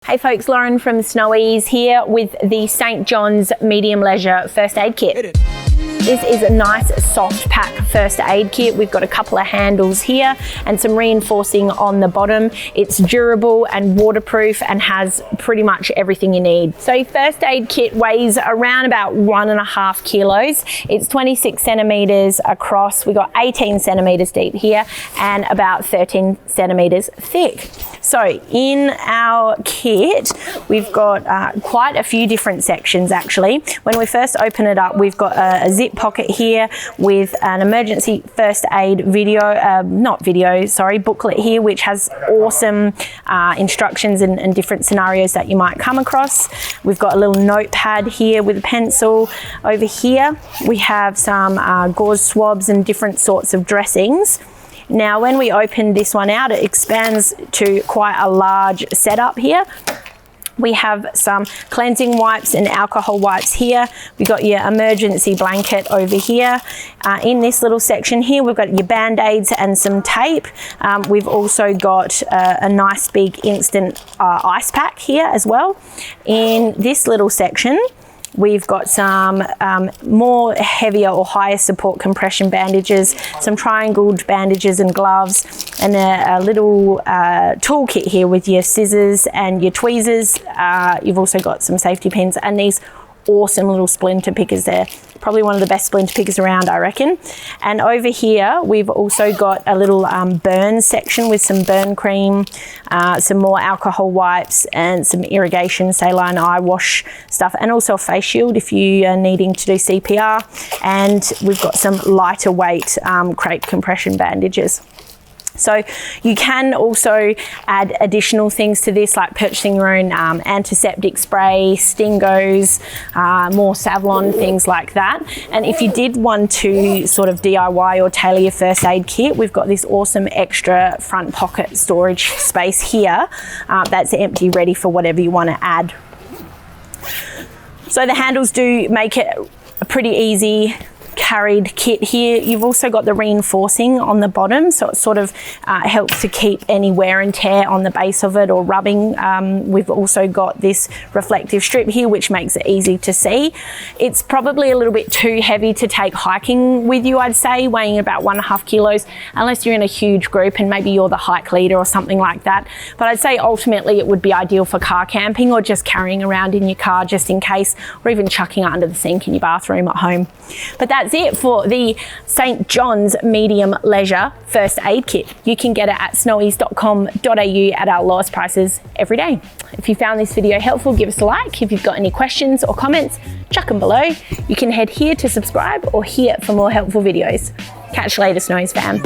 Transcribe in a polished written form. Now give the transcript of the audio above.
Hey folks, Lauren from Snowies here with the St. John's Medium Leisure First Aid Kit. This is a nice soft pack first aid kit. We've got a couple of handles here and some reinforcing on the bottom. It's durable and waterproof and has pretty much everything you need. So first aid kit weighs around about 1.5 kilos. It's 26 centimeters across. We've got 18 centimeters deep here and about 13 centimeters thick. So in our kit, we've got quite a few different sections actually. When we first open it up, we've got a zip pocket here with an emergency first aid booklet here, which has awesome instructions and different scenarios that you might come across. We've got a little notepad here with a pencil. Over here, we have some gauze swabs and different sorts of dressings. Now, when we open this one out, it expands to quite a large setup here. We have some cleansing wipes and alcohol wipes here. We've got your emergency blanket over here. In this little section here, we've got your Band-Aids and some tape. We've also got a nice big instant ice pack here as well. In this little section, we've got some more heavier or higher support compression bandages, some triangled bandages and gloves, and a little toolkit here with your scissors and your tweezers. You've also got some safety pins and these awesome little splinter pickers there. Probably one of the best splinter pickers around, I reckon. And over here, we've also got a little burn section with some burn cream, some more alcohol wipes and some irrigation saline eye wash stuff, and also a face shield if you are needing to do CPR. And we've got some lighter weight crepe compression bandages. So you can also add additional things to this, like purchasing your own antiseptic spray, Stingos, more Savlon, things like that. And if you did want to sort of DIY or tailor your first aid kit, we've got this awesome extra front pocket storage space here that's empty, ready for whatever you want to add. So the handles do make it a pretty easy carried kit here. You've also got the reinforcing on the bottom, so it sort of helps to keep any wear and tear on the base of it or rubbing. We've also got this reflective strip here, which makes it easy to see. It's probably a little bit too heavy to take hiking with you, I'd say, weighing about 1.5 kilos, unless you're in a huge group and maybe you're the hike leader or something like that. But I'd say ultimately it would be ideal for car camping or just carrying around in your car just in case, or even chucking it under the sink in your bathroom at home. But that's it for the St. John's Medium Leisure First Aid Kit. You can get it at snowies.com.au at our lowest prices every day. If you found this video helpful, give us a like. If you've got any questions or comments, chuck them below. You can head here to subscribe or here for more helpful videos. Catch you later, Snowies fam.